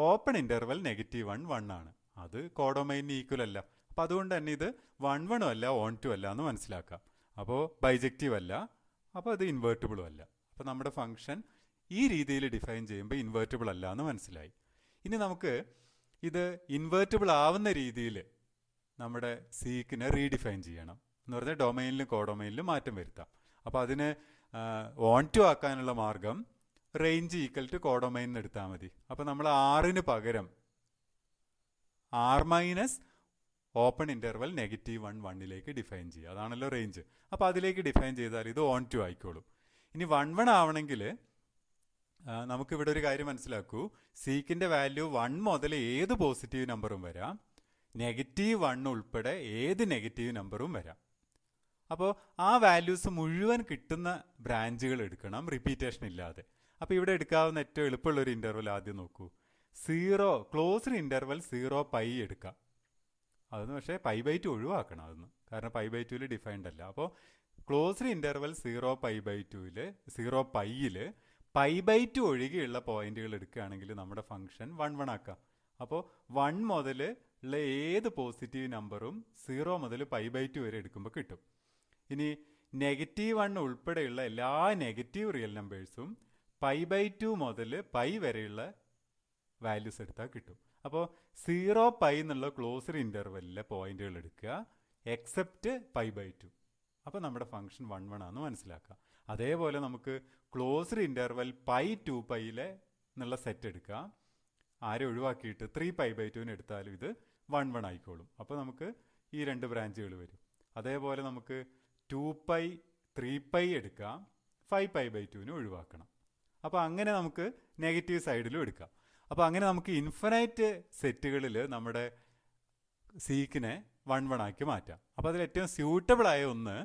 ഓപ്പൺ ഇൻ്റർവൽ -1 1 ആണ്. അത് കോഡൊമൈന് ഈക്വൽ അല്ല. അപ്പോൾ അതുകൊണ്ട് തന്നെ ഇത് 1 അല്ല 2 അല്ല എന്ന് മനസ്സിലാക്കാം. അപ്പോൾ ബൈജക്റ്റീവ് അല്ല, അപ്പോൾ അത് ഇൻവേർട്ടിബിളും അല്ല. അപ്പോൾ നമ്മുടെ ഫംഗ്ഷൻ ഈ രീതിയിൽ ഡിഫൈൻ ചെയ്യുമ്പോൾ ഇൻവേർട്ടിബിൾ അല്ല എന്ന് മനസ്സിലായി. ഇനി നമുക്ക് ഇത് ഇൻവേർട്ടിബിൾ ആവുന്ന രീതിയിൽ നമ്മുടെ സീക്കിനെ റീഡിഫൈൻ ചെയ്യണം. എന്ന് പറഞ്ഞാൽ ഡൊമൈനിലും കോഡൊമൈനിലും മാറ്റം വരുത്താം. അപ്പോൾ അതിന് 2 ആക്കാനുള്ള മാർഗം റേഞ്ച് ഈക്വൽ ടു കോഡൊമൈൻ എന്ന് എടുത്താൽ മതി. അപ്പോൾ നമ്മൾ r പകരം r- ഓപ്പൺ ഇൻ്റർവൽ -1 1ലേക്ക് ഡിഫൈൻ ചെയ്യുക. അതാണല്ലോ റേഞ്ച്. അപ്പോൾ അതിലേക്ക് ഡിഫൈൻ ചെയ്താൽ ഇത് 2 ആയിക്കോളും. ഇനി 1 ആവണമെങ്കിൽ നമുക്കിവിടെ ഒരു കാര്യം മനസ്സിലാക്കൂ, സീക്കിൻ്റെ വാല്യൂ 1 മുതൽ ഏത് പോസിറ്റീവ് നമ്പറും വരാം, -1 ഉൾപ്പെടെ ഏത് നെഗറ്റീവ് നമ്പറും വരാം. അപ്പോൾ ആ വാല്യൂസ് മുഴുവൻ കിട്ടുന്ന ബ്രാഞ്ചുകൾ എടുക്കണം, റിപ്പീറ്റേഷൻ ഇല്ലാതെ. അപ്പോൾ ഇവിടെ എടുക്കാവുന്ന ഏറ്റവും എളുപ്പമുള്ള ഒരു ഇൻ്റർവൽ ആദ്യം നോക്കൂ. 0 ക്ലോസ്ഡ് ഇൻ്റർവൽ 0 പൈ എടുക്കാം. അതൊന്ന് പക്ഷേ π/2 ഒഴിവാക്കണം അതൊന്ന്, കാരണം π/2 ഡിഫൈൻഡ് അല്ല. അപ്പോൾ ക്ലോസ്ഡ് ഇൻ്റർവൽ 0 π/2 0 പൈയിൽ π/2 ഒഴികെയുള്ള പോയിന്റുകൾ എടുക്കുകയാണെങ്കിൽ നമ്മുടെ ഫംഗ്ഷൻ 1 1 ആക്കാം. അപ്പോൾ 1 മുതൽ ഉള്ള ഏത് പോസിറ്റീവ് നമ്പറും 0 മുതൽ π/2 വരെ എടുക്കുമ്പോൾ കിട്ടും. ഇനി -1 ഉൾപ്പെടെയുള്ള എല്ലാ നെഗറ്റീവ് റിയൽ നമ്പേഴ്സും π/2 മുതൽ പൈ വരെയുള്ള വാല്യൂസ് എടുത്താൽ കിട്ടും. അപ്പോൾ 0 പൈ എന്നുള്ള ക്ലോസ്ഡ് ഇൻ്റർവെല്ലിലെ പോയിന്റുകൾ എടുക്കുക, എക്സെപ്റ്റ് π/2. അപ്പോൾ നമ്മുടെ ഫംഗ്ഷൻ 1 1 ആണെന്ന് മനസ്സിലാക്കാം. അതേപോലെ നമുക്ക് ക്ലോസ്ഡ് ഇൻ്റർവെൽ π/2 പൈയിലെ എന്നുള്ള സെറ്റ് എടുക്കാം, ആരെ ഒഴിവാക്കിയിട്ട് 3 π/2 എടുത്താലും ഇത് 1 1 ആയിക്കോളും. അപ്പോൾ നമുക്ക് ഈ രണ്ട് ബ്രാഞ്ചുകൾ വരും. അതേപോലെ നമുക്ക് 2 പൈ 3 പൈ എടുക്കാം, 5 π/2 ഒഴിവാക്കണം. അപ്പോൾ അങ്ങനെ നമുക്ക് നെഗറ്റീവ് സൈഡിലും എടുക്കാം. അപ്പോൾ അങ്ങനെ നമുക്ക് ഇൻഫിനൈറ്റ് സെറ്റുകളിൽ നമ്മുടെ സീക്കിനെ 1 1 ആക്കി മാറ്റാം. അപ്പോൾ അതിൽ ഏറ്റവും സ്യൂട്ടബിൾ ആയ ഒന്ന്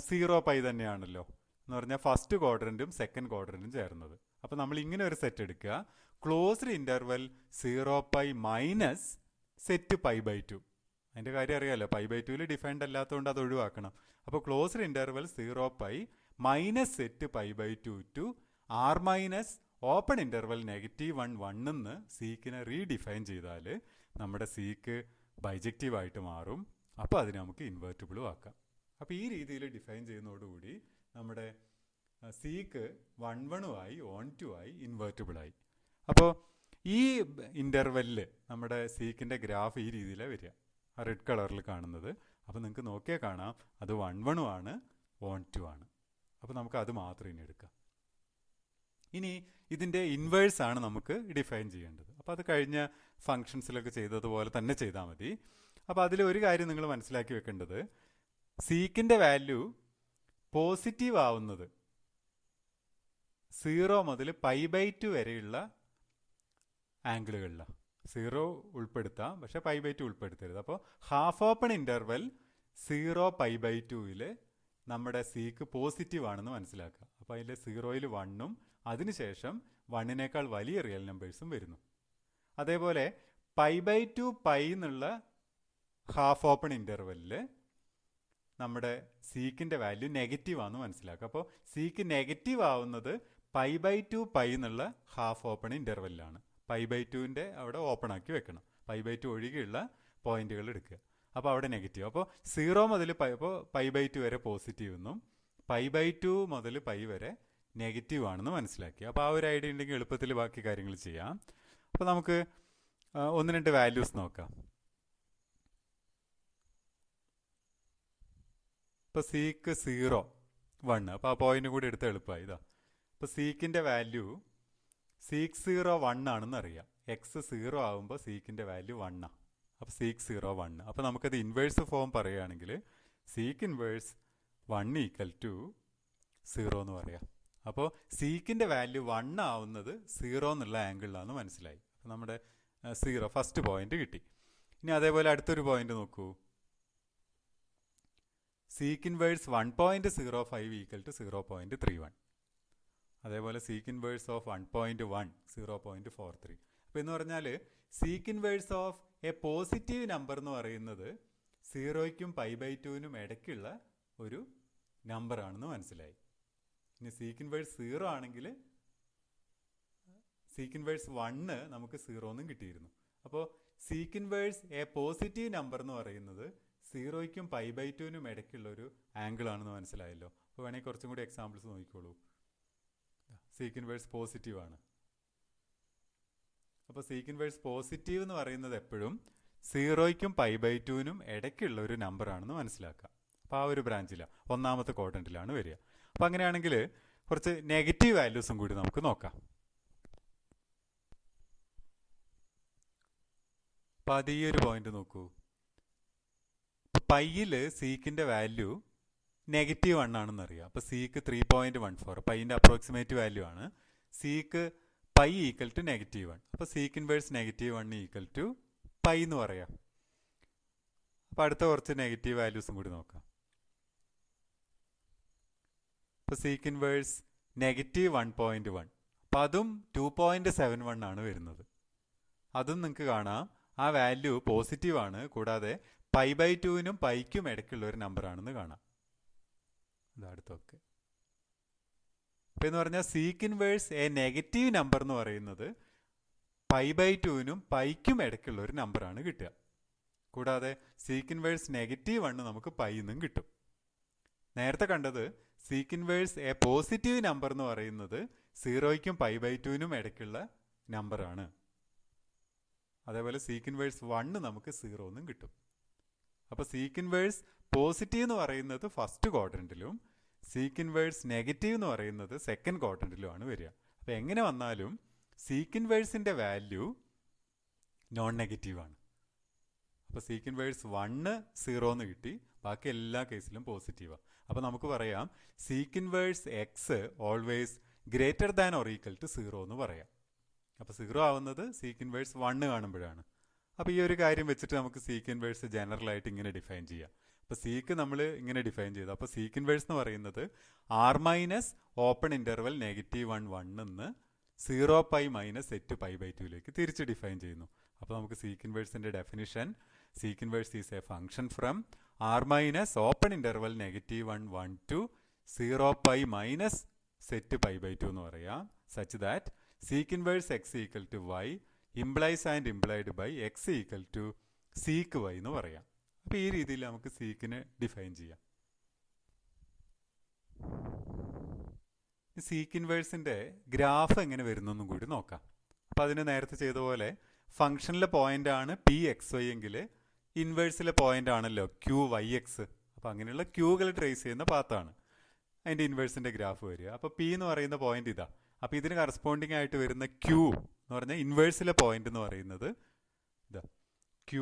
0 പൈ തന്നെയാണല്ലോ, എന്ന് പറഞ്ഞാൽ ഫസ്റ്റ് ക്വാഡ്രൻറ്റും സെക്കൻഡ് ക്വാഡ്രൻറ്റും ചേർന്നത്. അപ്പോൾ നമ്മൾ ഇങ്ങനെ ഒരു സെറ്റ് എടുക്കുക, closed interval 0 pi minus set π/2. അതിൻ്റെ കാര്യം അറിയാമല്ലോ, π/2 ഡിഫൈൻഡ് അല്ലാത്തതുകൊണ്ട് അത് ഒഴിവാക്കണം. അപ്പോൾ closed interval 0 pi minus set π/2 to r minus open interval -1 1 എന്ന് സീക്കിനെ റീഡിഫൈൻ ചെയ്താൽ നമ്മുടെ സീക്ക് ബൈജക്റ്റീവ് ആയിട്ട് മാറും. അപ്പോൾ അതിനെ നമുക്ക് ഇൻവേർട്ടിബിളും ആക്കാം. അപ്പോൾ ഈ രീതിയിൽ ഡിഫൈൻ ചെയ്യുന്നതോടുകൂടി നമ്മുടെ സീക്ക് 1 1 ആയി, ഓൺ 2 ആയി, ഇൻവേർട്ടിബിളായി. അപ്പോൾ ഈ ഇൻ്റർവെല്ലിൽ നമ്മുടെ സീക്കിൻ്റെ ഗ്രാഫ് ഈ രീതിയിലാണ് വരിക, ആ റെഡ് കളറിൽ കാണുന്നത്. അപ്പോൾ നിങ്ങൾക്ക് നോക്കിയാൽ കാണാം അത് 1 1 ആണ്, ഓൺ 2 ആണ്. അപ്പോൾ നമുക്ക് അത് മാത്രം ഇനി എടുക്കാം. ഇനി ഇതിൻ്റെ ഇൻവേഴ്സ് ആണ് നമുക്ക് ഡിഫൈൻ ചെയ്യേണ്ടത്. അപ്പോൾ അത് കഴിഞ്ഞ ഫങ്ഷൻസിലൊക്കെ ചെയ്തതുപോലെ തന്നെ ചെയ്താൽ മതി. അപ്പോൾ അതിൽ ഒരു കാര്യം നിങ്ങൾ മനസ്സിലാക്കി വെക്കേണ്ടത്, സീക്കിൻ്റെ വാല്യൂ പോസിറ്റീവ് ആവുന്നത് 0 മുതൽ π/2 വരെയുള്ള ആംഗിളുകളിലാണ്. 0 ഉൾപ്പെടുത്താം, പക്ഷേ π/2 ഉൾപ്പെടുത്തരുത്. അപ്പോൾ ഹാഫ് ഓപ്പൺ ഇൻ്റർവെൽ 0 π/2 നമ്മുടെ സീക്ക് പോസിറ്റീവ് ആണെന്ന് മനസ്സിലാക്കുക. അപ്പോൾ അതിൽ 0യിൽ 1ഉം അതിനുശേഷം 1നേക്കാൾ വലിയ റിയൽ നമ്പേഴ്സും വരുന്നു. അതേപോലെ π/2 പൈ എന്നുള്ള ഹാഫ് ഓപ്പൺ ഇൻ്റർവെല്ലിൽ നമ്മുടെ സീക്കിൻ്റെ വാല്യൂ നെഗറ്റീവ് ആണെന്ന് മനസ്സിലാക്കുക. അപ്പോൾ സീക്ക് നെഗറ്റീവ് ആവുന്നത് π/2 പൈ എന്നുള്ള ഹാഫ് ഓപ്പൺ ഇൻ്റർവെല്ലാണ്. π/2 അവിടെ ഓപ്പൺ ആക്കി വെക്കണം, π/2 ഒഴികെയുള്ള പോയിന്റുകൾ എടുക്കുക. അപ്പോൾ അവിടെ നെഗറ്റീവ്. അപ്പോൾ 0 മുതൽ അപ്പോൾ π/2 വരെ പോസിറ്റീവ് എന്നും π/2 മുതൽ പൈ വരെ നെഗറ്റീവ് ആണെന്ന് മനസ്സിലാക്കി. അപ്പോൾ ആ ഒരു ഐഡിയ ഉണ്ടെങ്കിൽ എളുപ്പത്തിൽ ബാക്കി കാര്യങ്ങൾ ചെയ്യാം. അപ്പോൾ നമുക്ക് 1-2 വാല്യൂസ് നോക്കാം. ഇപ്പോൾ സീക്ക് 0 1, അപ്പോൾ ആ പോയിന്റ് കൂടി എടുത്ത് എളുപ്പമായി. ഇതാ ഇപ്പോൾ സീക്കിൻ്റെ വാല്യൂ സീക്ക് 0 1 ആണെന്ന് അറിയാം. എക്സ് 0 ആകുമ്പോൾ സീക്കിൻ്റെ വാല്യൂ 1 ആണ്. അപ്പോൾ സീക്ക് 0 1. അപ്പോൾ നമുക്കത് ഇൻവേഴ്സ് ഫോം പറയുകയാണെങ്കിൽ സീക്ക് ഇൻവേഴ്സ് 1 ഈക്വൽ ടു 0 എന്ന് പറയാം. അപ്പോൾ സീക്കിൻ്റെ വാല്യൂ 1 ആവുന്നത് 0 എന്നുള്ള ആംഗിളിലാണെന്ന് മനസ്സിലായി. അപ്പോൾ നമ്മുടെ 0 ഫസ്റ്റ് പോയിന്റ് കിട്ടി. ഇനി അതേപോലെ അടുത്തൊരു പോയിന്റ് നോക്കൂ, സീക്ക് ഇൻവേഴ്സ് 1.05 ഈക്വൽ ടു 0.31. അതേപോലെ സീക്ക് ഇൻവേഴ്സ് ഓഫ് 1.1 0.43. അപ്പോൾ എന്ന് പറഞ്ഞാൽ sec inverse of a positive number എന്ന് പറയുന്നത് 0യ്ക്കും π/2 ഇടയ്ക്കുള്ള ഒരു നമ്പറാണെന്ന് മനസ്സിലായി. ഇനി സീക്ക് ഇൻവേഴ്സ് 0 ആണെങ്കിൽ സീക്ക് ഇൻവേഴ്സ് 1 നമുക്ക് 0 എന്നും കിട്ടിയിരുന്നു. അപ്പോൾ sec inverse a positive number എന്ന് പറയുന്നത് 0യ്ക്കും π/2 ഇടയ്ക്കുള്ള ഒരു ആംഗിൾ ആണെന്ന് മനസ്സിലായല്ലോ. അപ്പോൾ വേണമെങ്കിൽ കുറച്ചും കൂടി എക്സാമ്പിൾസ് നോക്കിക്കോളൂ. സീക്ക് ഇൻവേഴ്സ് പോസിറ്റീവ് ആണ്. അപ്പോൾ സീക്ക് ഇൻവേഴ്സ് പോസിറ്റീവ് എന്ന് പറയുന്നത് എപ്പോഴും 0യ്ക്കും π/2 ഇടയ്ക്കുള്ള ഒരു നമ്പർ ആണെന്ന് മനസ്സിലാക്കാം. അപ്പോൾ ആ ഒരു ബ്രാഞ്ചിലാണ്, ഒന്നാമത്തെ ക്വാഡ്രന്റിലാണ് വരിക. അപ്പോൾ അങ്ങനെയാണെങ്കിൽ കുറച്ച് നെഗറ്റീവ് വാല്യൂസും കൂടി നമുക്ക് നോക്കാം. അപ്പോൾ അത് ഈ ഒരു പോയിന്റ് നോക്കൂ, പൈയിൽ സീക്കിൻ്റെ വാല്യൂ -1 ആണെന്ന് അറിയാം. അപ്പോൾ സീക്ക് 3.14 പൈൻ്റെ അപ്രോക്സിമേറ്റ് വാല്യൂ ആണ്. Sec pi equal to -1. അപ്പോൾ sec inverse -1 equal to pi എന്ന് പറയാം. അപ്പോൾ അടുത്ത കുറച്ച് നെഗറ്റീവ് വാല്യൂസും കൂടി നോക്കാം. ഇപ്പോൾ സീക്ക് ഇൻവേഴ്സ് -1.1, അപ്പം അതും 2.71 ആണ് വരുന്നത്. അതും നിങ്ങൾക്ക് കാണാം ആ വാല്യൂ പോസിറ്റീവാണ്, കൂടാതെ π/2നും പൈക്കും ഇടയ്ക്കുള്ള ഒരു നമ്പറാണെന്ന് കാണാം. അടുത്തൊക്കെ അപ്പം എന്ന് പറഞ്ഞാൽ sec inverse A negative number എന്ന് പറയുന്നത് π/2നും പൈക്കും ഇടയ്ക്കുള്ള ഒരു നമ്പറാണ് കിട്ടുക. കൂടാതെ സീക്ക് ഇൻവേഴ്സ് -1 നമുക്ക് പൈ എന്നും കിട്ടും. നേരത്തെ കണ്ടത് sec inverse a positive number എന്ന് പറയുന്നത് 0യ്ക്കും π/2നും ഇടയ്ക്കുള്ള നമ്പറാണ്. അതേപോലെ സീക്ക് ഇൻവേഴ്സ് 1 നമുക്ക് 0 എന്നും കിട്ടും. അപ്പോൾ സീക്ക് ഇൻവേഴ്സ് പോസിറ്റീവ് എന്ന് പറയുന്നത് ഫസ്റ്റ് ക്വാഡ്രന്റിലും സീക്ക് ഇൻവേഴ്സ് നെഗറ്റീവ് എന്ന് പറയുന്നത് സെക്കൻഡ് ക്വാഡ്രന്റിലുമാണ് വരിക. അപ്പോൾ എങ്ങനെ വന്നാലും സീക്ക് ഇൻവേഴ്സിൻ്റെ വാല്യൂ നോൺ നെഗറ്റീവാണ്. അപ്പോൾ സീക്ക് ഇൻവേഴ്സ് 1 0 എന്ന് കിട്ടി, ബാക്കി എല്ലാ കേസിലും പോസിറ്റീവാണ്. അപ്പോൾ നമുക്ക് പറയാം sec inverse x always greater than or equal to 0 എന്ന് പറയാം. അപ്പോൾ 0 ആവുന്നത് സീക്ക് ഇൻവേഴ്സ് 1 കാണുമ്പോഴാണ്. അപ്പോൾ ഈ ഒരു കാര്യം വെച്ചിട്ട് നമുക്ക് സീക്ക് ഇൻവേഴ്സ് ജനറൽ ആയിട്ട് ഇങ്ങനെ ഡിഫൈൻ ചെയ്യാം. അപ്പോൾ സീക്ക് നമ്മൾ ഇങ്ങനെ ഡിഫൈൻ ചെയ്തു. അപ്പോൾ സീക്ക് ഇൻവേഴ്സ് എന്ന് പറയുന്നത് r- ഓപ്പൺ ഇൻ്റർവൽ -1 എന്ന് 0π - സെറ്റ് π/2ലേക്ക് തിരിച്ച് ഡിഫൈൻ ചെയ്യുന്നു. അപ്പോൾ നമുക്ക് സീക്ക് ഇൻവേഴ്സിൻ്റെ definition, sec inverse is a function from r- open interval -1 1 to 0π - set π/2 എന്ന് പറയാം. Such that sec inverse x equal to y implies and implied by x equal to sec y എന്ന് പറയാം. അപ്പോൾ ഈ രീതിയിൽ നമുക്ക് സീക്കിനെ ഡിഫൈൻ ചെയ്യാം. സീക്ക് ഇൻവേഴ്സിൻ്റെ ഗ്രാഫ് എങ്ങനെ വരുന്നെന്നും കൂടി നോക്കാം. അപ്പോൾ അതിന് നേരത്തെ ചെയ്ത പോലെ ഫംഗ്ഷനിലെ പോയിന്റ് ആണ് p(x, y) എങ്കിൽ ഇൻവേഴ്സിലെ പോയിന്റ് ആണല്ലോ q(y, x). അപ്പോൾ അങ്ങനെയുള്ള ക്യൂകൾ ട്രേസ് ചെയ്യുന്ന പാത്താണ് അതിൻ്റെ ഇൻവേഴ്സിൻ്റെ ഗ്രാഫ് വരിക. അപ്പോൾ p എന്ന് പറയുന്ന പോയിന്റ് ഇതാ. അപ്പോൾ ഇതിന് കറസ്പോണ്ടിങ് ആയിട്ട് വരുന്ന q എന്ന് പറഞ്ഞാൽ ഇൻവേഴ്സിലെ പോയിന്റ് എന്ന് പറയുന്നത് ഇതാ q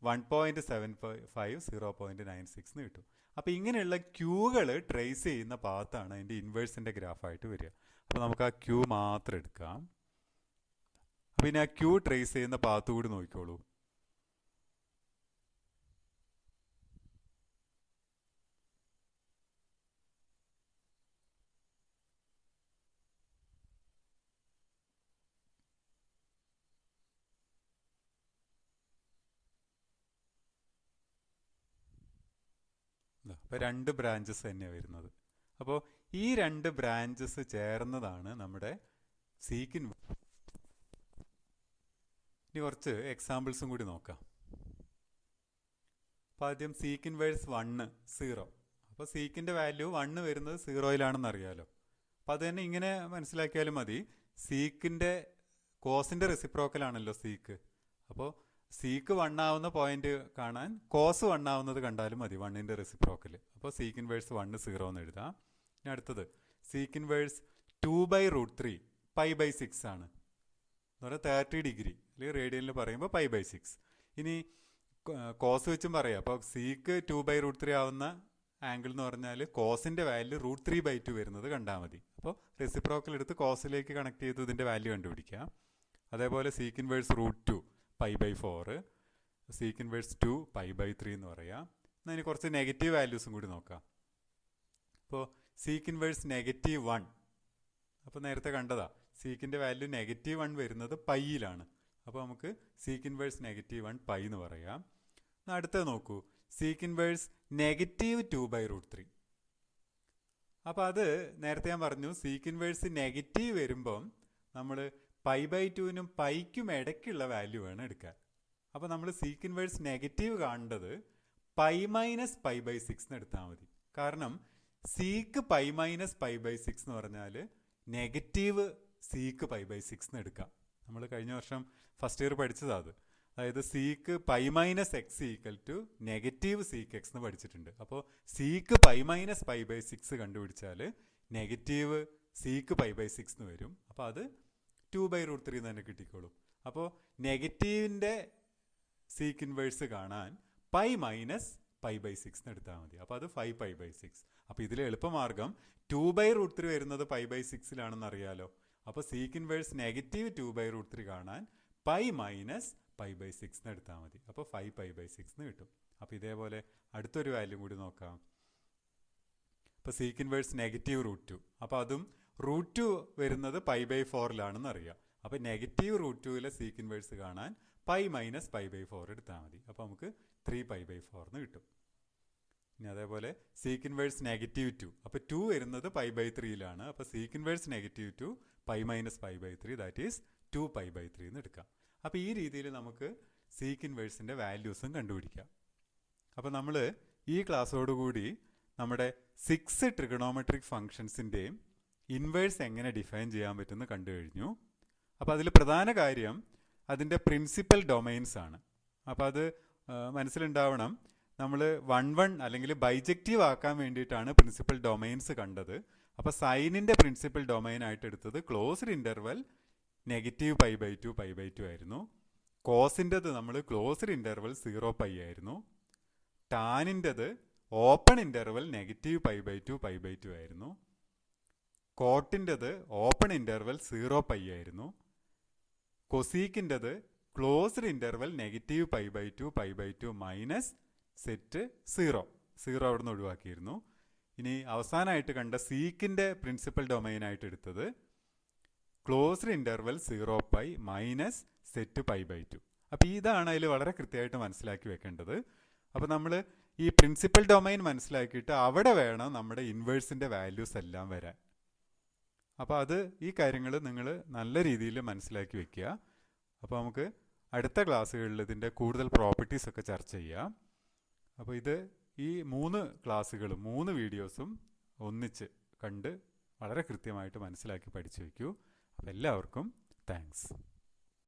1.75 0.96 എന്ന് കിട്ടും. അപ്പോൾ ഇങ്ങനെയുള്ള ക്യൂകൾ ട്രേസ് ചെയ്യുന്ന പാത്താണ് അതിൻ്റെ ഇൻവേഴ്സിൻ്റെ ഗ്രാഫായിട്ട് വരിക. അപ്പോൾ നമുക്ക് ആ ക്യൂ മാത്രം എടുക്കാം. അപ്പോൾ ഇനി ആ ക്യൂ ട്രേസ് ചെയ്യുന്ന പാത്ത് കൂടി നോക്കിക്കോളൂ. അപ്പോൾ 2 ബ്രാഞ്ചസ് തന്നെയാണ് വരുന്നത്. അപ്പോൾ ഈ 2 ബ്രാഞ്ചസ് ചേർന്നതാണ് നമ്മുടെ സീക്ക് ഇൻവേഴ്സ്. ഇനി കുറച്ച് എക്സാമ്പിൾസും കൂടി നോക്കാം. അപ്പോൾ ആദ്യം സീക്ക് ഇൻവേഴ്സ് 1 0. അപ്പോൾ സീക്കിൻ്റെ വാല്യൂ 1 വരുന്നത് 0യിലാണെന്ന് അറിയാലോ. അപ്പോൾ അത് തന്നെ ഇങ്ങനെ മനസ്സിലാക്കിയാലും മതി. സീക്കിൻ്റെ കോസിൻ്റെ റെസിപ്രോക്കലാണല്ലോ സീക്ക്. അപ്പോൾ സീക്ക് 1 ആവുന്ന പോയിന്റ് കാണാൻ കോസ് 1 ആവുന്നത് കണ്ടാലും മതി, 1ൻ്റെ റെസിപ്രോക്കൽ. അപ്പോൾ സീക്ക് ഇൻവേഴ്സ് 1 0 എന്ന് എഴുതാം. ഇനി അടുത്തത് സീക്ക് ഇൻവേഴ്സ് 2/√3 π/6 ആണ് എന്ന് പറഞ്ഞാൽ 30 ഡിഗ്രി, അല്ലെങ്കിൽ റേഡിയനിൽ പറയുമ്പോൾ π/6. ഇനി കോസ് വെച്ചും പറയാം. അപ്പോൾ സീക്ക് 2/√3 ആവുന്ന ആംഗിൾ എന്ന് പറഞ്ഞാൽ കോസിൻ്റെ വാല്യൂ √3/2 വരുന്നത് കണ്ടാൽ മതി. അപ്പോൾ റെസിപ്രോക്കൽ എടുത്ത് കോസിലേക്ക് കണക്ട് ചെയ്ത് ഇതിൻ്റെ വാല്യൂ കണ്ടുപിടിക്കാം. അതേപോലെ സീക്ക് ഇൻവേഴ്സ് √2 π/4, സീക്ക് ഇൻവേഴ്സ് 2 π/3 എന്ന് പറയാം. എന്നാൽ ഇനി കുറച്ച് നെഗറ്റീവ് വാല്യൂസും കൂടി നോക്കാം. അപ്പോൾ സീക്ക് ഇൻവേഴ്സ് -1. അപ്പോൾ നേരത്തെ കണ്ടതാ സീക്കിൻ്റെ വാല്യൂ -1 വരുന്നത് പൈയിലാണ്. അപ്പോൾ നമുക്ക് സീക്ക് ഇൻവേഴ്സ് -1 പൈ എന്ന് പറയാം. എന്നാൽ അടുത്തത് നോക്കൂ, സീക്ക് ഇൻവേഴ്സ് -2/√3. അപ്പോൾ അത് നേരത്തെ ഞാൻ പറഞ്ഞു സീക്ക് ഇൻവേഴ്സ് നെഗറ്റീവ് വരുമ്പം നമ്മൾ π/2നും പൈക്കും ഇടയ്ക്കുള്ള വാല്യൂ വേണം എടുക്കാൻ. അപ്പോൾ നമ്മൾ സീക്ക് ഇൻവേഴ്സ് നെഗറ്റീവ് കാണേണ്ടത് π - π/6 എന്ന് എടുത്താൽ മതി. കാരണം സീക്ക് π - π/6 എന്ന് പറഞ്ഞാൽ നെഗറ്റീവ് സീക്ക് π/6 എന്ന് എടുക്കാം. നമ്മൾ കഴിഞ്ഞ വർഷം ഫസ്റ്റ് ഇയർ പഠിച്ചതാണ് അത്. അതായത് sec π - x equal to negative sec x എന്ന് പഠിച്ചിട്ടുണ്ട്. അപ്പോൾ സീക്ക് π - π/6 കണ്ടുപിടിച്ചാൽ നെഗറ്റീവ് സീക്ക് π/6 എന്ന് വരും. അപ്പോൾ അത് 2/√3 തന്നെ കിട്ടിക്കോളും. അപ്പോൾ നെഗറ്റീവിൻ്റെ സീക്ക് ഇൻവേഴ്സ് കാണാൻ π - π/6 എന്ന് എടുത്താൽ മതി. അപ്പോൾ അത് 5π/6. അപ്പോൾ ഇതിലെ എളുപ്പമാർഗം 2/√3 വരുന്നത് π/6ലാണെന്ന് അറിയാലോ. അപ്പോൾ സീക്ക് ഇൻവേഴ്സ് -2/√3 കാണാൻ π - π/6 എന്ന് എടുത്താൽ മതി. അപ്പോൾ 5π/6 എന്ന് കിട്ടും. അപ്പോൾ ഇതേപോലെ അടുത്തൊരു വാല്യൂ കൂടി നോക്കാം. ഇപ്പോൾ സീക്ക് ഇൻവേഴ്സ് -√2. അപ്പോൾ അതും √2 വരുന്നത് π/4 അറിയാം. അപ്പോൾ -√2 സീക്ക് ഇൻവേഴ്സ് കാണാൻ π - π/4 എടുത്താൽ മതി. അപ്പോൾ നമുക്ക് 3π/4 എന്ന് കിട്ടും. ഇനി അതേപോലെ സീക്ക് ഇൻവേഴ്സ് -2. അപ്പോൾ 2 വരുന്നത് π/3 അപ്പോൾ സീക്ക് ഇൻവേഴ്സ് -2 π - π/3 ദാറ്റ് ഈസ് 2π/3 എന്ന് എടുക്കാം. അപ്പോൾ ഈ രീതിയിൽ നമുക്ക് സീക്ക് ഇൻവേഴ്സിൻ്റെ വാല്യൂസും കണ്ടുപിടിക്കാം. അപ്പോൾ നമ്മൾ ഈ ക്ലാസ്സോടുകൂടി നമ്മുടെ 6 ട്രിഗണോമെട്രിക് ഫങ്ഷൻസിൻ്റെയും ഇൻവേഴ്സ് എങ്ങനെ ഡിഫൈൻ ചെയ്യാൻ പറ്റുമെന്ന് കണ്ടു കഴിഞ്ഞു. അപ്പോൾ അതിൽ പ്രധാന കാര്യം അതിൻ്റെ പ്രിൻസിപ്പൽ ഡൊമൈൻസ് ആണ്. അപ്പോൾ അത് മനസ്സിലുണ്ടാവണം. നമ്മൾ 1 അല്ലെങ്കിൽ ബൈജക്റ്റീവ് ആക്കാൻ വേണ്ടിയിട്ടാണ് പ്രിൻസിപ്പൽ ഡൊമൈൻസ് കണ്ടത്. അപ്പോൾ സൈനിൻ്റെ പ്രിൻസിപ്പൽ ഡൊമൈൻ ആയിട്ട് എടുത്തത് ക്ലോസ്ഡ് ഇൻ്റർവൽ -π/2 π/2 ആയിരുന്നു. കോസിൻ്റെത് നമ്മൾ ക്ലോസ്ഡ് ഇൻ്റർവൽ 0π ആയിരുന്നു. ടാനിൻ്റെത് ഓപ്പൺ ഇൻ്റർവൽ -π/2 π/2 ആയിരുന്നു. കോട്ടിൻ്റെത് ഓപ്പൺ ഇൻ്റർവൽ 0π ആയിരുന്നു. കൊസീക്കിൻ്റെത് ക്ലോസ്ഡ് ഇൻ്റർവൽ -π/2 π/2 മൈനസ് സെറ്റ് 0 അവിടെ നിന്ന് ഒഴിവാക്കിയിരുന്നു. ഇനി അവസാനമായിട്ട് കണ്ട സീക്കിൻ്റെ പ്രിൻസിപ്പൽ ഡൊമൈനായിട്ട് എടുത്തത് ക്ലോസ്ഡ് ഇൻ്റർവൽ 0π മൈനസ് സെറ്റ് π/2. അപ്പോൾ ഇതാണ് അതിൽ വളരെ കൃത്യമായിട്ട് മനസ്സിലാക്കി വെക്കേണ്ടത്. അപ്പോൾ നമ്മൾ ഈ പ്രിൻസിപ്പൽ ഡൊമൈൻ മനസ്സിലാക്കിയിട്ട് അവിടെ വേണം നമ്മുടെ ഇൻവേഴ്സിൻ്റെ വാല്യൂസ് എല്ലാം വരാൻ. അപ്പോൾ അത് ഈ കാര്യങ്ങൾ നിങ്ങൾ നല്ല രീതിയിൽ മനസ്സിലാക്കി വെക്കുക. അപ്പോൾ നമുക്ക് അടുത്ത ക്ലാസ്സുകളിൽ ഇതിൻ്റെ കൂടുതൽ പ്രോപ്പർട്ടീസ് ഒക്കെ ചർച്ച ചെയ്യാം. അപ്പോൾ ഈ 3 ക്ലാസ്സുകളും 3 വീഡിയോസും ഒന്നിച്ച് കണ്ട് വളരെ കൃത്യമായിട്ട് മനസ്സിലാക്കി പഠിച്ചു വയ്ക്കൂ. അപ്പോൾ എല്ലാവർക്കും താങ്ക്സ്.